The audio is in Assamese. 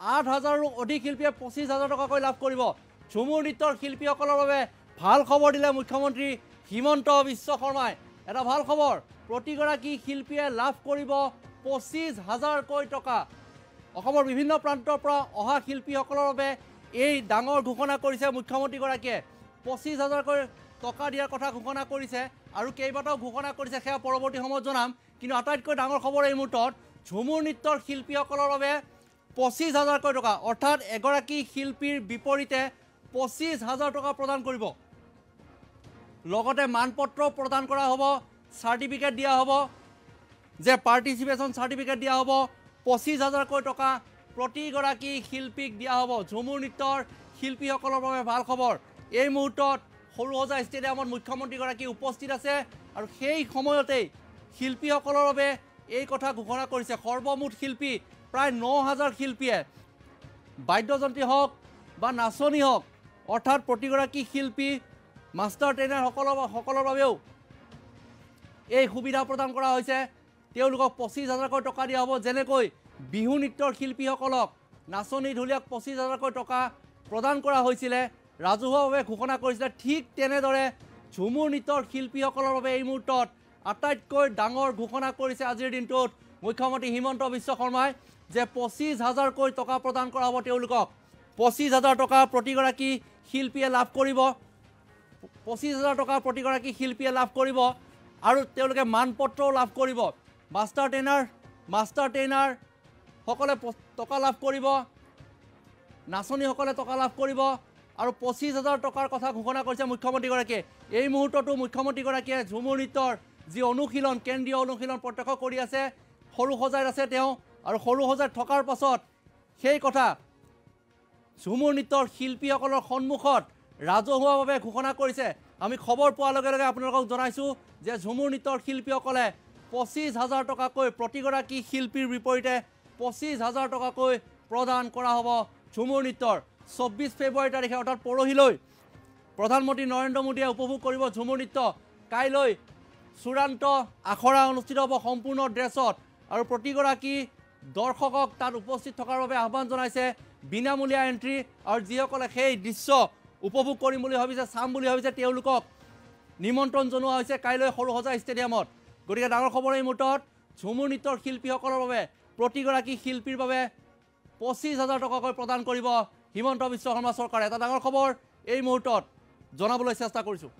8,000ৰো অধিক শিল্পীয়ে 25,000 টকাকৈ লাভ কৰিব ঝুমুৰ নৃত্যৰ শিল্পীসকলৰ বাবে ভাল খবৰ দিলে মুখ্যমন্ত্ৰী হিমন্ত বিশ্ব শৰ্মাই এটা ভাল খবৰ প্ৰতিগৰাকী শিল্পীয়ে লাভ কৰিব 25,000কৈ টকা অসমৰ বিভিন্ন প্ৰান্তৰ পৰা অহা শিল্পীসকলৰ বাবে এই ডাঙৰ ঘোষণা কৰিছে মুখ্যমন্ত্ৰীগৰাকীয়ে 25,000কৈ টকা দিয়াৰ কথা ঘোষণা কৰিছে আৰু কেইবাটাও ঘোষণা কৰিছে সেয়া পৰৱৰ্তী সময়ত জনাম কিন্তু আটাইতকৈ ডাঙৰ খবৰ এই মুহূৰ্তত ঝুমুৰ নৃত্যৰ শিল্পীসকলৰ বাবে 25,000কৈ টকা অৰ্থাৎ এগৰাকী শিল্পীৰ বিপৰীতে 25,000 টকা প্ৰদান কৰিব লগতে মানপত্ৰ প্ৰদান কৰা হ'ব চাৰ্টিফিকেট দিয়া হ'ব যে পাৰ্টিচিপেশ্যন চাৰ্টিফিকেট দিয়া হ'ব 25,000কৈ টকা প্ৰতিগৰাকী শিল্পীক দিয়া হ'ব ঝুমুৰ নৃত্যৰ শিল্পীসকলৰ বাবে ভাল খবৰ এই মুহূৰ্তত সৰুসজাই ষ্টেডিয়ামত মুখ্যমন্ত্ৰীগৰাকী উপস্থিত আছে আৰু সেই সময়তেই শিল্পীসকলৰ বাবে এই কথা ঘোষণা কৰিছে সৰ্বমুঠ শিল্পী প্ৰায় 9,000 শিল্পীয়ে বাদ্যযন্ত্ৰী হওক বা নাচনী হওক অৰ্থাৎ প্ৰতিগৰাকী শিল্পী মাষ্টাৰ ট্ৰেইনাৰসকলৰ বাবেও এই সুবিধা প্ৰদান কৰা হৈছে তেওঁলোকক 25,000কৈ টকা দিয়া হ'ব যেনেকৈ বিহু নৃত্যৰ শিল্পীসকলক নাচনী ঢুলীয়াক 25,000কৈ টকা প্ৰদান কৰা হৈছিলে ৰাজহুৱাভাৱে ঘোষণা কৰিছিলে ঠিক তেনেদৰে ঝুমুৰ নৃত্যৰ শিল্পীসকলৰ বাবে এই মুহূৰ্তত আটাইতকৈ ডাঙৰ ঘোষণা কৰিছে আজিৰ দিনটোত মুখ্যমন্ত্ৰী হিমন্ত বিশ্ব শৰ্মাই যে 25,000কৈ টকা প্ৰদান কৰা হ'ব তেওঁলোকক 25,000 টকা প্ৰতিগৰাকী শিল্পীয়ে লাভ কৰিব 25,000 টকা প্ৰতিগৰাকী শিল্পীয়ে লাভ কৰিব আৰু তেওঁলোকে মানপত্ৰও লাভ কৰিব মাষ্টাৰ ট্ৰেইনাৰসকলে টকা লাভ কৰিব নাচনীসকলে টকা লাভ কৰিব আৰু 25,000 টকাৰ কথা ঘোষণা কৰিছে মুখ্যমন্ত্ৰীগৰাকীয়ে এই মুহূৰ্ততো মুখ্যমন্ত্ৰীগৰাকীয়ে ঝুমুৰ নৃত্যৰ যি অনুশীলন কেন্দ্ৰীয় অনুশীলন প্ৰত্যক্ষ কৰি আছে সৰুসজাইত আছে তেওঁ আৰু সৰুসজাইত থকাৰ পাছত সেই কথা ঝুমুৰ নৃত্যৰ শিল্পীসকলৰ সন্মুখত ৰাজহুৱাভাৱে ঘোষণা কৰিছে আমি খবৰ পোৱাৰ লগে লগে আপোনালোকক জনাইছোঁ যে ঝুমুৰ নৃত্যৰ শিল্পীসকলে 25,000 টকাকৈ প্ৰতিগৰাকী শিল্পীৰ বিপৰীতে 25,000 টকাকৈ প্ৰদান কৰা হ'ব ঝুমুৰ নৃত্যৰ 24 ফেব্ৰুৱাৰী তাৰিখে অৰ্থাৎ পৰহিলৈ প্ৰধানমন্ত্ৰী নৰেন্দ্ৰ মোদীয়ে উপভোগ কৰিব ঝুমুৰ নৃত্য কাইলৈ চূড়ান্ত আখৰা অনুষ্ঠিত হ'ব সম্পূৰ্ণ ড্ৰেছত আৰু প্ৰতিগৰাকী দৰ্শকক তাত উপস্থিত থকাৰ বাবে আহ্বান জনাইছে বিনামূলীয়া এণ্ট্ৰি আৰু যিসকলে সেই দৃশ্য উপভোগ কৰিম বুলি ভাবিছে চাম বুলি ভাবিছে তেওঁলোকক নিমন্ত্ৰণ জনোৱা হৈছে কাইলৈ সৰুসজাই ষ্টেডিয়ামত গতিকে ডাঙৰ খবৰ এই মুহূৰ্তত ঝুমুৰ নৃত্যৰ শিল্পীসকলৰ বাবে প্ৰতিগৰাকী শিল্পীৰ বাবে 25,000 টকাকৈ প্ৰদান কৰিব হিমন্ত বিশ্ব শৰ্মা চৰকাৰে এটা ডাঙৰ খবৰ এই মুহূৰ্তত জনাবলৈ চেষ্টা কৰিছোঁ